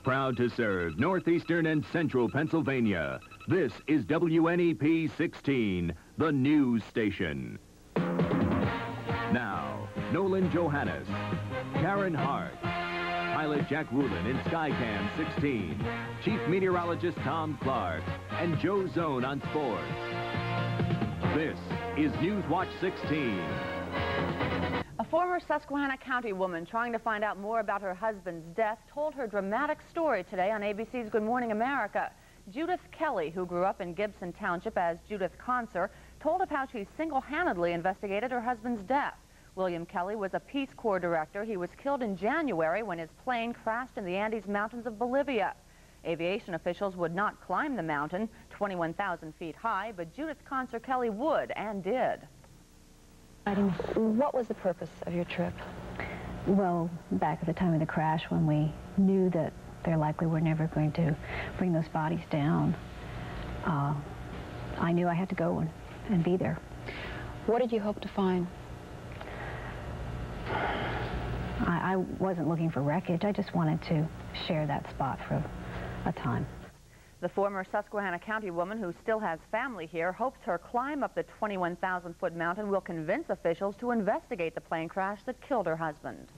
Proud to serve northeastern and central Pennsylvania. This is WNEP 16, the news station. Now, Nolan Johannes, Karen Harch, pilot Jack Woolen in Skycam 16, Chief Meteorologist Tom Clark, and Joe Zone on sports. This is Newswatch 16. A former Susquehanna County woman trying to find out more about her husband's death told her dramatic story today on ABC's Good Morning America. Judith Kelly, who grew up in Gibson Township as Judith Conser, told of how she single-handedly investigated her husband's death. William Kelly was a Peace Corps director. He was killed in January when his plane crashed in the Andes Mountains of Bolivia. Aviation officials would not climb the mountain, 21,000 feet high, but Judith Conser Kelly would and did. What was the purpose of your trip? Well, back at the time of the crash, when we knew that they're likely were never going to bring those bodies down, I knew I had to go and be there. What did you hope to find? I wasn't looking for wreckage. I just wanted to share that spot for a time. The former Susquehanna County woman, who still has family here, hopes her climb up the 21,000-foot mountain will convince officials to investigate the plane crash that killed her husband.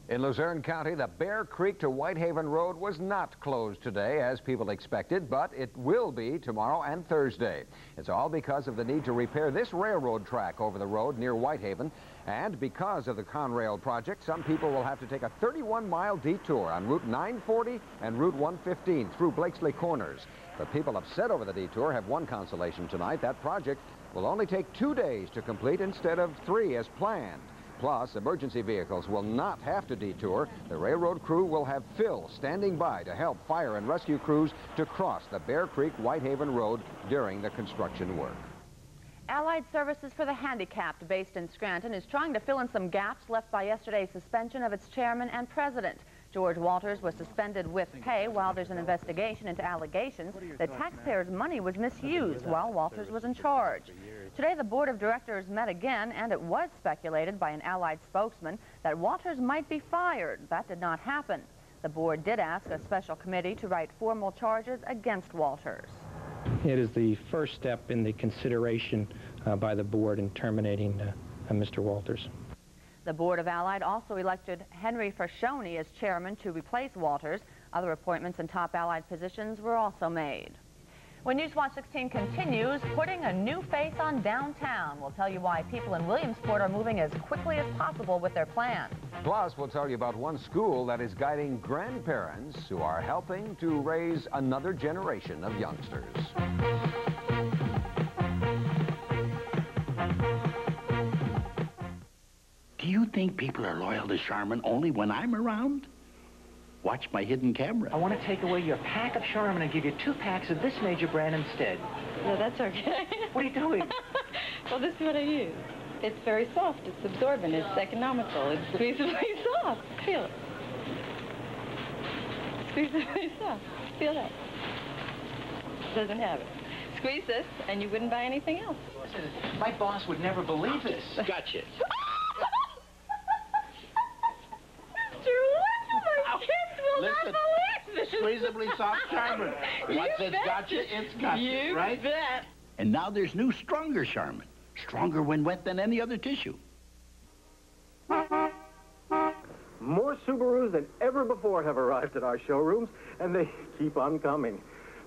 In Luzerne County, the Bear Creek to Whitehaven Road was not closed today, as people expected, but it will be tomorrow and Thursday. It's all because of the need to repair this railroad track over the road near Whitehaven, and because of the Conrail project, some people will have to take a 31-mile detour on Route 940 and Route 115 through Blakesley Corners. The people upset over the detour have one consolation tonight. That project will only take 2 days to complete instead of 3 as planned. Plus, emergency vehicles will not have to detour. The railroad crew will have Phil standing by to help fire and rescue crews to cross the Bear Creek Whitehaven Road during the construction work. Allied Services for the Handicapped, based in Scranton, is trying to fill in some gaps left by yesterday's suspension of its chairman and president. George Walters was suspended with pay while there's an investigation into allegations that taxpayers' money was misused while Walters was in charge. Today, the board of directors met again, and it was speculated by an Allied spokesman that Walters might be fired. That did not happen. The board did ask a special committee to write formal charges against Walters. It is the first step in the consideration by the board in terminating Mr. Walters. The Board of Allied also elected Henry Frashoni as chairman to replace Walters. Other appointments in top Allied positions were also made. When Newswatch 16 continues, putting a new face on downtown. We'll tell you why people in Williamsport are moving as quickly as possible with their plans. Plus, we'll tell you about one school that is guiding grandparents who are helping to raise another generation of youngsters. Do you think people are loyal to Charmin only when I'm around? Watch my hidden camera. I want to take away your pack of Charmin and give you 2 packs of this major brand instead. No, that's okay. What are you doing? Well, this is what I use. It's very soft. It's absorbent. It's economical. It's squeezably soft. Feel it. Squeezably soft. Feel that. Doesn't have it. Squeeze this, and you wouldn't buy anything else. Listen, my boss would never believe this. Gotcha. Listen, squeezably soft Charmin. Once it's gotcha, it's gotcha, right? You bet. And now there's new, stronger Charmin. Stronger when wet than any other tissue. More Subarus than ever before have arrived at our showrooms, and they keep on coming.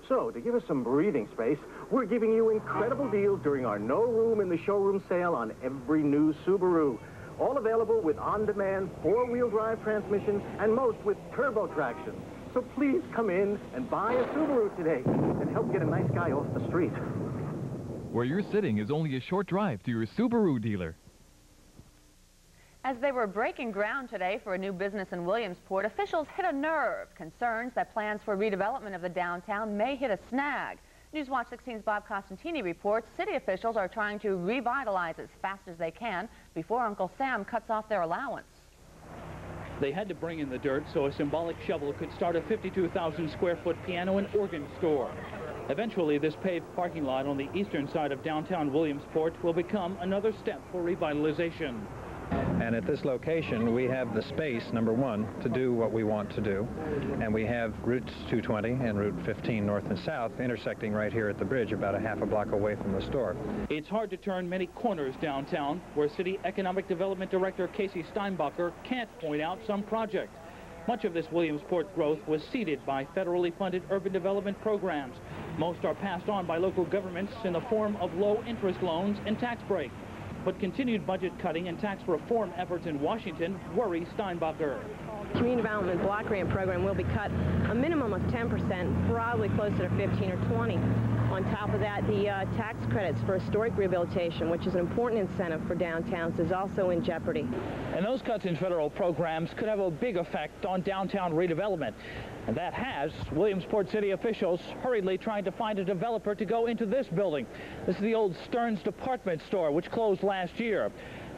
So, to give us some breathing space, we're giving you incredible deals during our No Room in the Showroom sale on every new Subaru. All available with on-demand 4-wheel drive transmission and most with turbo traction. So please come in and buy a Subaru today and help get a nice guy off the street. Where you're sitting is only a short drive to your Subaru dealer. As they were breaking ground today for a new business in Williamsport, officials hit a nerve. Concerns that plans for redevelopment of the downtown may hit a snag. Newswatch 16's Bob Costantini reports city officials are trying to revitalize as fast as they can before Uncle Sam cuts off their allowance. They had to bring in the dirt so a symbolic shovel could start a 52,000-square-foot piano and organ store. Eventually, this paved parking lot on the eastern side of downtown Williamsport will become another step for revitalization. And at this location, we have the space, number one, to do what we want to do. And we have routes 220 and Route 15 north and south intersecting right here at the bridge about a half a block away from the store. It's hard to turn many corners downtown where City Economic Development Director Casey Steinbacher can't point out some project. Much of this Williamsport growth was seeded by federally funded urban development programs. Most are passed on by local governments in the form of low-interest loans and tax breaks. But continued budget cutting and tax reform efforts in Washington worry Steinbacher. Community Development Block Grant Program will be cut a minimum of 10%, probably closer to 15 or 20. On top of that, the tax credits for historic rehabilitation, which is an important incentive for downtowns, is also in jeopardy. And those cuts in federal programs could have a big effect on downtown redevelopment. And that has Williamsport City officials hurriedly trying to find a developer to go into this building. This is the old Stearns department store, which closed last year.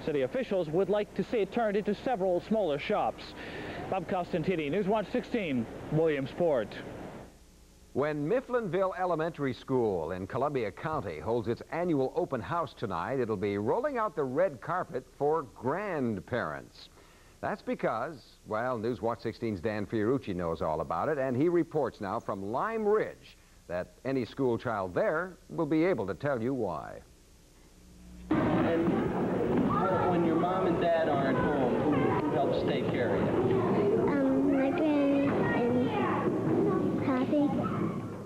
City officials would like to see it turned into several smaller shops. Bob Costantini, Newswatch 16, Williamsport. When Mifflinville Elementary School in Columbia County holds its annual open house tonight, it'll be rolling out the red carpet for grandparents. That's because, well, Newswatch 16's Dan Fiorucci knows all about it, and he reports now from Lime Ridge that any school child there will be able to tell you why. And when your mom and dad aren't home, who helps take care of you? My granny and Pappy.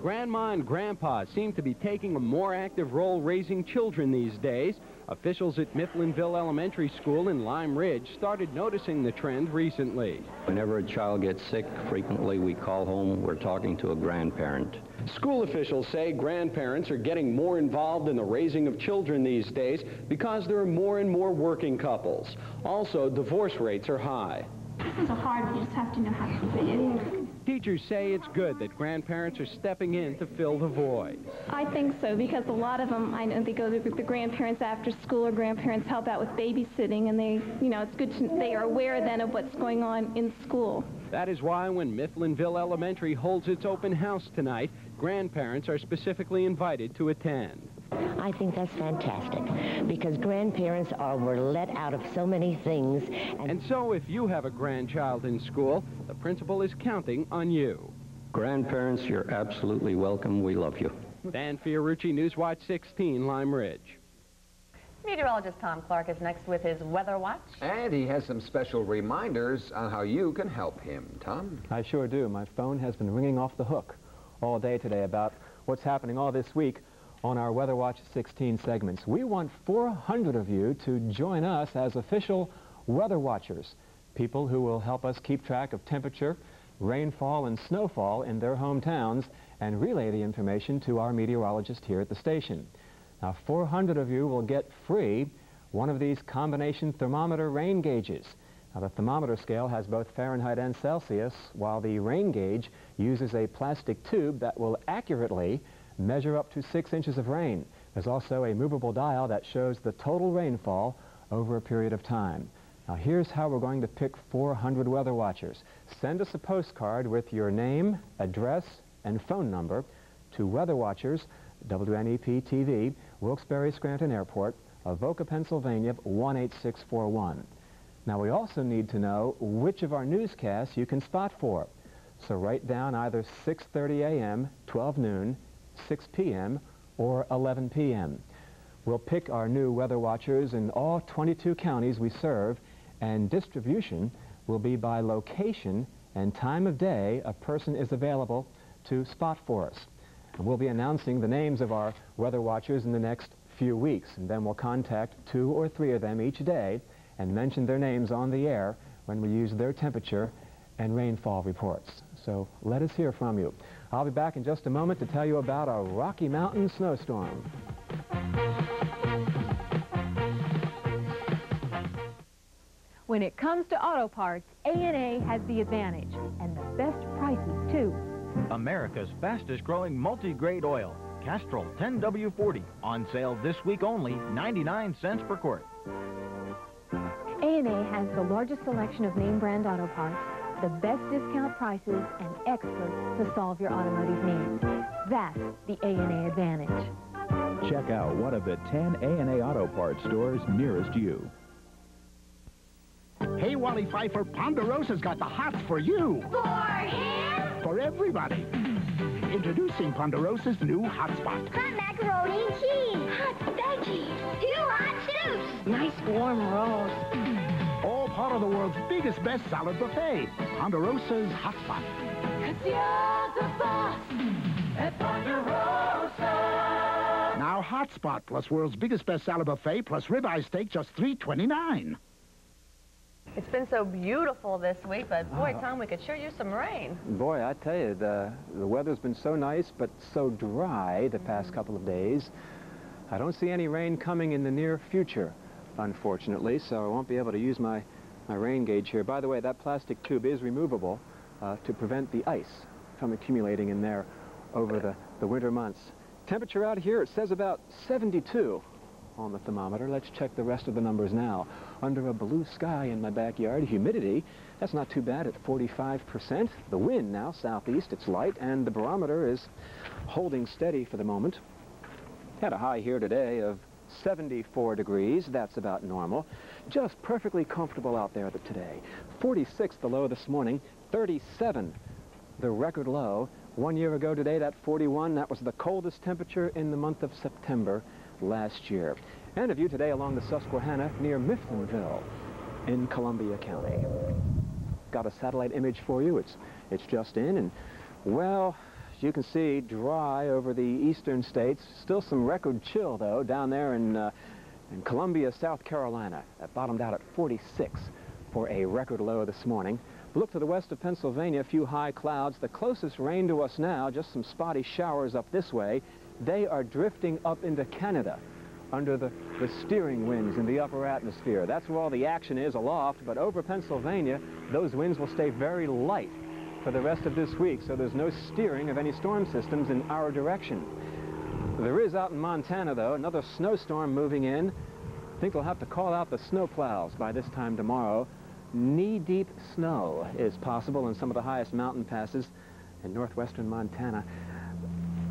Grandma and Grandpa seem to be taking a more active role raising children these days. Officials at Mifflinville Elementary School in Lime Ridge started noticing the trend recently. Whenever a child gets sick, frequently we call home, we're talking to a grandparent. School officials say grandparents are getting more involved in the raising of children these days because there are more and more working couples. Also, divorce rates are high. This is hard, you just have to know how to fit it in. Teachers say it's good that grandparents are stepping in to fill the void. I think so, because a lot of them, I know they go to the grandparents after school, or grandparents help out with babysitting, and they, you know, it's good to, they are aware then of what's going on in school. That is why when Mifflinville Elementary holds its open house tonight, grandparents are specifically invited to attend. I think that's fantastic, because grandparents were let out of so many things. And so if you have a grandchild in school, the principal is counting on you. Grandparents, you're absolutely welcome. We love you. Dan Fiorucci, Newswatch 16, Lime Ridge. Meteorologist Tom Clark is next with his Weather Watch. And he has some special reminders on how you can help him. Tom? I sure do. My phone has been ringing off the hook all day today about what's happening all this week on our Weather Watch 16 segments. We want 400 of you to join us as official weather watchers, people who will help us keep track of temperature, rainfall, and snowfall in their hometowns and relay the information to our meteorologist here at the station. Now, 400 of you will get free one of these combination thermometer rain gauges. Now, the thermometer scale has both Fahrenheit and Celsius, while the rain gauge uses a plastic tube that will accurately measure up to 6 inches of rain. There's also a movable dial that shows the total rainfall over a period of time. Now, here's how we're going to pick 400 weather watchers. Send us a postcard with your name, address, and phone number to Weather Watchers, WNEP-TV, Wilkes-Barre Scranton Airport, Avoca, Pennsylvania, 18641. Now, we also need to know which of our newscasts you can spot for. So write down either 6:30 a.m., 12 noon, 6 p.m., or 11 p.m. We'll pick our new weather watchers in all 22 counties we serve, and distribution will be by location and time of day a person is available to spot for us. And we'll be announcing the names of our weather watchers in the next few weeks, and then we'll contact 2 or 3 of them each day and mention their names on the air when we use their temperature and rainfall reports. So let us hear from you. I'll be back in just a moment to tell you about a Rocky Mountain snowstorm. When it comes to auto parts, A&A has the advantage, and the best prices, too. America's fastest growing multi-grade oil, Castrol 10W40, on sale this week only, 99 cents per quart. A&A has the largest selection of name brand auto parts, the best discount prices, and experts to solve your automotive needs. That's the A&A advantage. Check out one of the 10 A&A Auto Parts stores nearest you. Wally Pfeiffer, Ponderosa's got the hots for you. For him? For everybody. Introducing Ponderosa's new hotspot. Hot macaroni and cheese. Hot veggies. 2 hot soups. Nice warm rolls. All part of the world's biggest best salad buffet. Ponderosa's hotspot. Now hotspot plus world's biggest best salad buffet plus ribeye steak, just $3.29. It's been so beautiful this week, but boy, Tom, we could sure use some rain. Boy, I tell you, the weather's been so nice, but so dry the past couple of days. I don't see any rain coming in the near future, unfortunately, so I won't be able to use my rain gauge here. By the way, that plastic tube is removable to prevent the ice from accumulating in there over the winter months. Temperature out here, it says about 72 on the thermometer. Let's check the rest of the numbers now. Under a blue sky in my backyard, humidity, that's not too bad at 45%. The wind now, southeast, it's light, and the barometer is holding steady for the moment. Had a high here today of 74 degrees. That's about normal. Just perfectly comfortable out there today. 46 the low this morning, 37 the record low. 1 year ago today, that 41, that was the coldest temperature in the month of September last year. And a view today along the Susquehanna near Mifflinville in Columbia County. Got a satellite image for you. It's just in, and well, you can see dry over the eastern states. Still some record chill though down there in Columbia, South Carolina. That bottomed out at 46 for a record low this morning. Look to the west of Pennsylvania, a few high clouds. The closest rain to us now, just some spotty showers up this way. They are drifting up into Canada under the steering winds in the upper atmosphere. That's where all the action is aloft, but over Pennsylvania, those winds will stay very light for the rest of this week, so there's no steering of any storm systems in our direction. There is out in Montana, though, another snowstorm moving in. I think they'll have to call out the snow plows by this time tomorrow. Knee-deep snow is possible in some of the highest mountain passes in northwestern Montana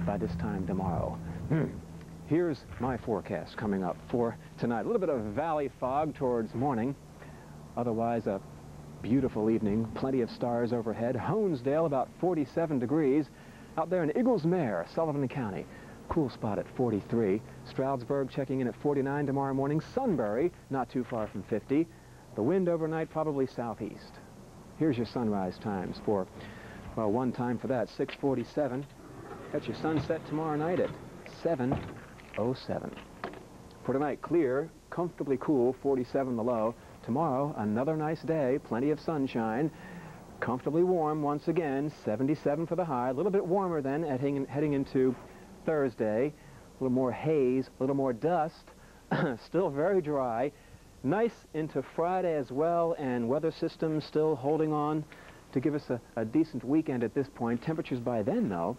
by this time tomorrow. Here's my forecast coming up for tonight. A little bit of valley fog towards morning. Otherwise, a beautiful evening. Plenty of stars overhead. Honesdale, about 47 degrees. Out there in Eaglesmere, Sullivan County. Cool spot at 43. Stroudsburg checking in at 49 tomorrow morning. Sunbury, not too far from 50. The wind overnight probably southeast. Here's your sunrise times for, well, one time for that, 6:47. Got your sunset tomorrow night at 7:07. For tonight, clear, comfortably cool, 47 the low. Tomorrow, another nice day, plenty of sunshine. Comfortably warm once again, 77 for the high. A little bit warmer then heading into Thursday. A little more haze, a little more dust. Still very dry. Nice into Friday as well, and weather systems still holding on to give us a decent weekend at this point. Temperatures by then, though,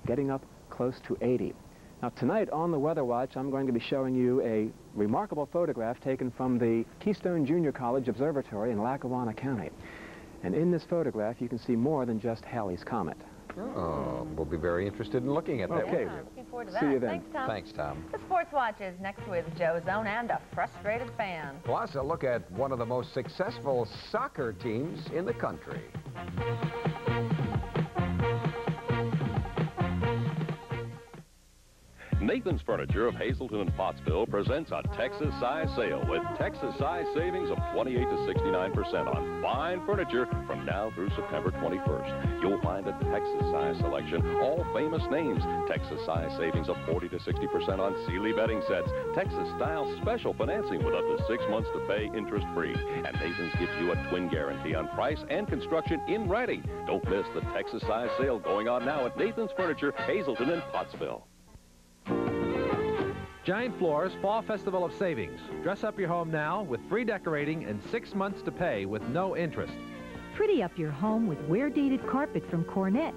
getting up close to 80. Now, tonight on the Weather Watch, I'm going to be showing you a remarkable photograph taken from the Keystone Junior College Observatory in Lackawanna County. And in this photograph, you can see more than just Halley's Comet. Oh, we'll be very interested in looking at that. Okay. Yeah, looking forward to that. See you then. Thanks, Tom. Thanks, Tom. The Sports Watch is next with Joe Zone and a frustrated fan. Plus, a look at one of the most successful soccer teams in the country. Nathan's Furniture of Hazleton and Pottsville presents a Texas size sale with Texas size savings of 28 to 69% on fine furniture from now through September 21st. You'll find a Texas size selection, all famous names. Texas size savings of 40 to 60% on Sealy bedding sets. Texas style special financing with up to 6 months to pay interest free. And Nathan's gives you a twin guarantee on price and construction in writing. Don't miss the Texas size sale going on now at Nathan's Furniture, Hazleton and Pottsville. Giant Floors Fall Festival of Savings. Dress up your home now with free decorating and 6 months to pay with no interest. Pretty up your home with wear-dated carpet from Cornet.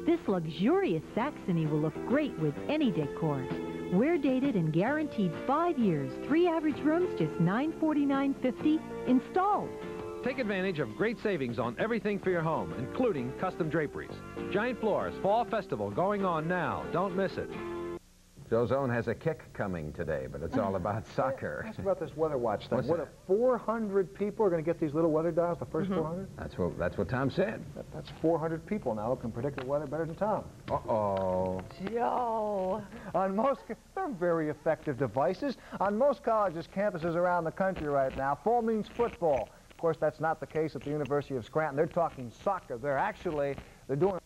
This luxurious Saxony will look great with any decor. Wear-dated and guaranteed 5 years. 3 average rooms, just $949.50 installed. Take advantage of great savings on everything for your home, including custom draperies. Giant Floors Fall Festival going on now. Don't miss it. Joe's Own has a kick coming today, but it's all about soccer. Ask about this weather watch thing. What's What that? if 400 people are going to get these little weather dials, the first 400? That's what Tom said. That's 400 people now who can predict the weather better than Tom. Uh-oh. Joe. They're very effective devices. On most colleges' campuses around the country right now, fall means football. Of course, that's not the case at the University of Scranton. They're talking soccer. They're doing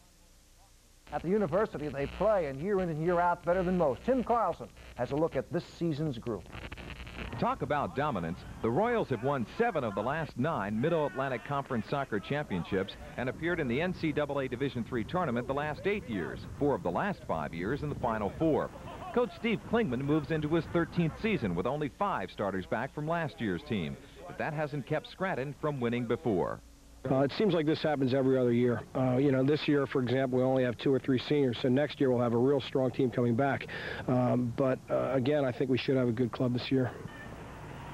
at the university. They play, and year in and year out, better than most. Tim Carlson has a look at this season's group. Talk about dominance. The Royals have won 7 of the last 9 Middle-Atlantic Conference soccer championships and appeared in the NCAA Division III tournament the last 8 years, 4 of the last 5 years in the Final Four. Coach Steve Klingman moves into his 13th season with only 5 starters back from last year's team, but that hasn't kept Scranton from winning before. It seems like this happens every other year. You know, this year, for example, we only have 2 or 3 seniors, so next year we'll have a real strong team coming back. Again, I think we should have a good club this year.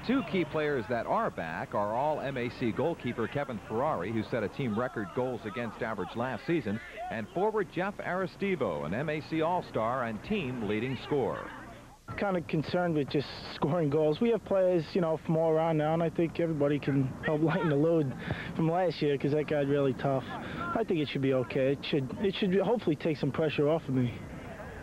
2 key players that are back are all MAC goalkeeper Kevin Ferrari, who set a team record goals against average last season, and forward Jeff Aristivo, an MAC All-Star and team leading scorer. Kind of concerned with just scoring goals. We have players, you know, from all around now, and I think everybody can help lighten the load from last year because that got really tough. I think it should be okay. It should hopefully take some pressure off of me.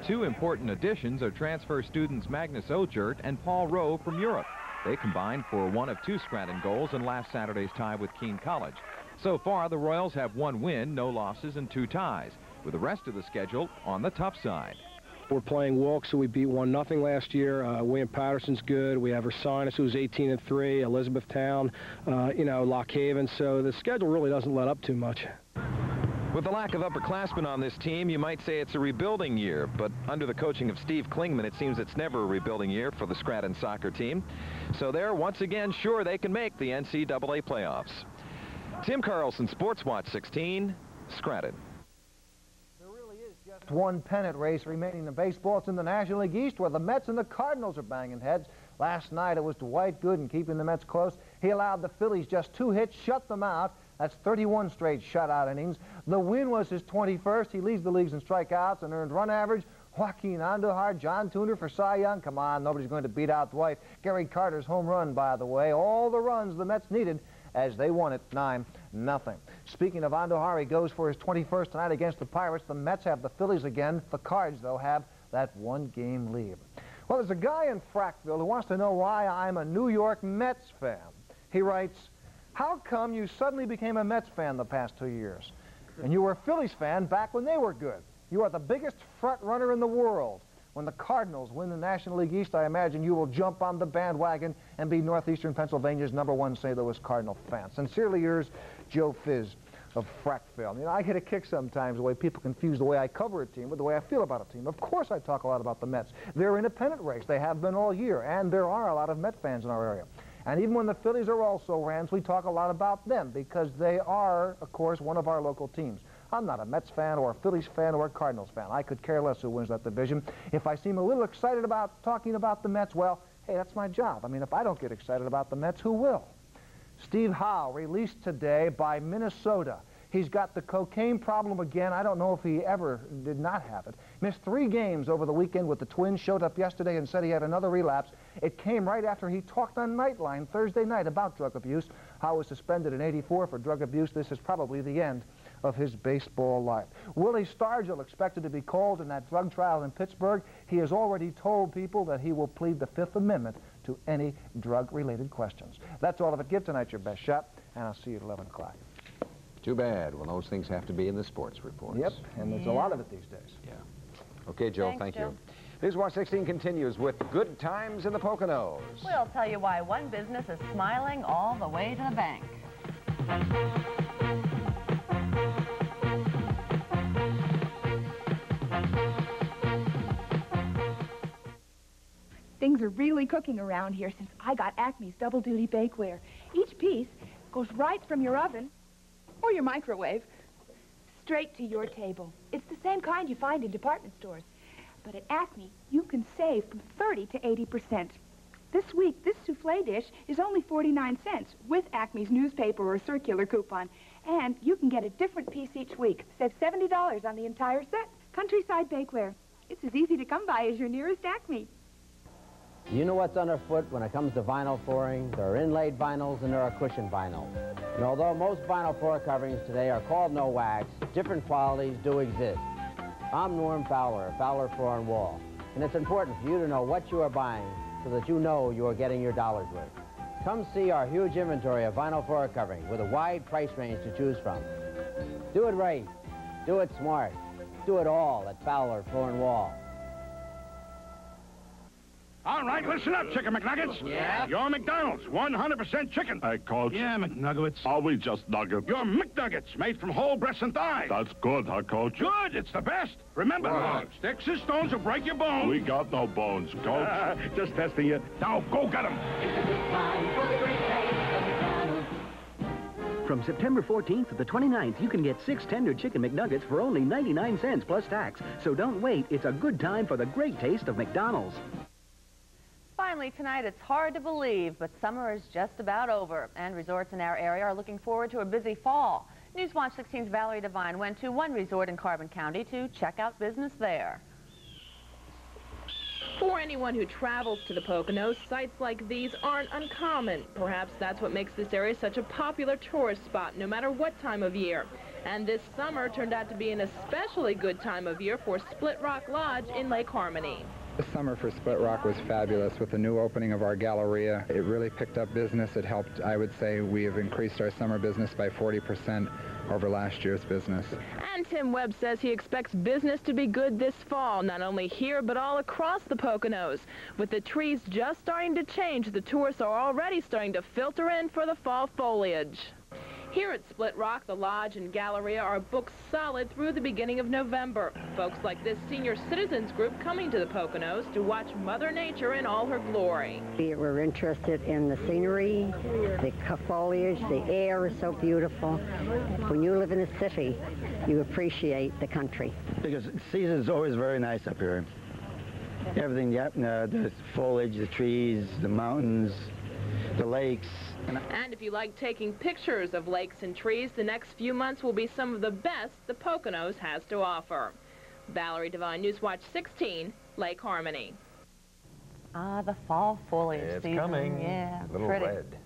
2 important additions are transfer students Magnus Ojert and Paul Rowe from Europe. They combined for 1 of 2 Scranton goals in last Saturday's tie with Keene College. So far, the Royals have 1 win, no losses, and 2 ties, with the rest of the schedule on the tough side. We're playing Wilkes, who we beat 1-0 last year. William Patterson's good. We have Ursinus, who's 18-3. Elizabethtown, you know, Lock Haven. So the schedule really doesn't let up too much. With the lack of upperclassmen on this team, you might say it's a rebuilding year, but under the coaching of Steve Klingman, it seems it's never a rebuilding year for the Scranton soccer team. So they're once again sure they can make the NCAA playoffs. Tim Carlson, Sports Watch 16, Scranton. One pennant race remaining in baseball. It's in the National League East where the Mets and the Cardinals are banging heads. Last night it was Dwight Gooden keeping the Mets close. He allowed the Phillies just 2 hits, shut them out. That's 31 straight shutout innings. The win was his 21st. He leads the leagues in strikeouts and earned run average. Joaquin Andujar, John Tuner for Cy Young. Come on, nobody's going to beat out Dwight. Gary Carter's home run, by the way. All the runs the Mets needed as they won it 9-0. Speaking of Andujar, he goes for his 21st tonight against the Pirates. The Mets have the Phillies again. The Cards, though, have that 1-game lead. Well, there's a guy in Frackville who wants to know why I'm a New York Mets fan. He writes, how come you suddenly became a Mets fan the past 2 years? And you were a Phillies fan back when they were good. You are the biggest front runner in the world. When the Cardinals win the National League East, I imagine you will jump on the bandwagon and be Northeastern Pennsylvania's #1 St. Louis Cardinal fan. Sincerely yours, Joe Fizz of Frackville. You know, I get a kick sometimes the way people confuse the way I cover a team with the way I feel about a team. Of course I talk a lot about the Mets. They're in a pennant race. They have been all year, and there are a lot of Met fans in our area. And even when the Phillies are also Rams, we talk a lot about them because they are, of course, one of our local teams. I'm not a Mets fan or a Phillies fan or a Cardinals fan. I could care less who wins that division. If I seem a little excited about talking about the Mets, well, hey, that's my job. I mean, if I don't get excited about the Mets, who will? Steve Howe, released today by Minnesota. He's got the cocaine problem again. I don't know if he ever did not have it. Missed 3 games over the weekend with the Twins, showed up yesterday and said he had another relapse. It came right after he talked on Nightline Thursday night about drug abuse. Howe was suspended in '84 for drug abuse. This is probably the end of his baseball life. Willie Stargell expected to be called in that drug trial in Pittsburgh. He has already told people that he will plead the Fifth Amendment to any drug-related questions. That's all of it. Give tonight your best shot, and I'll see you at 11 o'clock. Too bad. Well, those things have to be in the sports reports. Yep, and there's a lot of it these days. Yeah. Okay, Joe, thank you. Newswatch 16 continues with good times in the Poconos. We'll tell you why one business is smiling all the way to the bank. Things are really cooking around here since I got Acme's double-duty bakeware. Each piece goes right from your oven or your microwave straight to your table. It's the same kind you find in department stores. But at Acme, you can save from 30 to 80%. This week, this souffle dish is only 49 cents with Acme's newspaper or circular coupon. And you can get a different piece each week. Save $70 on the entire set. Countryside Bakeware. It's as easy to come by as your nearest Acme. You know what's underfoot when it comes to vinyl flooring? There are inlaid vinyls and there are cushion vinyls. And although most vinyl floor coverings today are called no wax, different qualities do exist. I'm Norm Fowler, Fowler Floor and Wall. And it's important for you to know what you are buying so that you know you are getting your dollar's worth. Come see our huge inventory of vinyl floor covering with a wide price range to choose from. Do it right. Do it smart. Do it all at Fowler Floor and Wall. All right, listen up, Chicken McNuggets. Yeah? Your McDonald's, 100% chicken. Hey, Coach. Yeah, McNuggets. Are we just nuggets? Your McNuggets, made from whole breasts and thighs. That's good, huh, Coach? Good, it's the best. Remember, sticks and stones will break your bones. We got no bones, Coach. Just testing you. Now, go get them. From September 14th to the 29th, you can get 6 tender chicken McNuggets for only 99 cents plus tax. So don't wait. It's a good time for the great taste of McDonald's. Finally tonight, it's hard to believe, but summer is just about over, and resorts in our area are looking forward to a busy fall. Newswatch 16's Valerie Devine went to one resort in Carbon County to check out business there. For anyone who travels to the Poconos, sites like these aren't uncommon. Perhaps that's what makes this area such a popular tourist spot, no matter what time of year. And this summer turned out to be an especially good time of year for Split Rock Lodge in Lake Harmony. This summer for Split Rock was fabulous with the new opening of our Galleria. It really picked up business. It helped, I would say, we have increased our summer business by 40% over last year's business. And Tim Webb says he expects business to be good this fall, not only here but all across the Poconos. With the trees just starting to change, the tourists are already starting to filter in for the fall foliage. Here at Split Rock, the Lodge and Galleria are booked solid through the beginning of November. Folks like this senior citizens group coming to the Poconos to watch Mother Nature in all her glory. We're interested in the scenery, the foliage, the air is so beautiful. When you live in a city, you appreciate the country. Because the season is always very nice up here. Everything, the foliage, the trees, the mountains, the lakes. And if you like taking pictures of lakes and trees, the next few months will be some of the best the Poconos has to offer. Valerie Devine, Newswatch 16, Lake Harmony. Ah, the fall foliage It's season. coming. Yeah, a little pretty. red.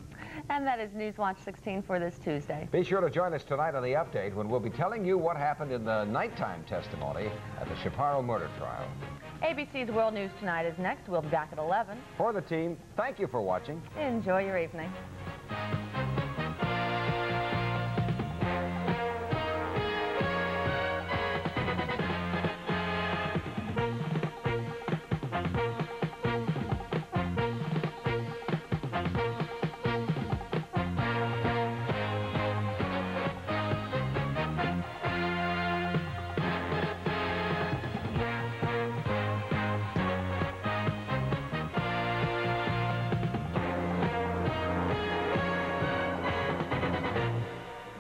And that is Newswatch 16 for this Tuesday. Be sure to join us tonight on The Update when we'll be telling you what happened in the nighttime testimony at the Chaparro murder trial. ABC's World News Tonight is next. We'll be back at 11. For the team, thank you for watching. Enjoy your evening.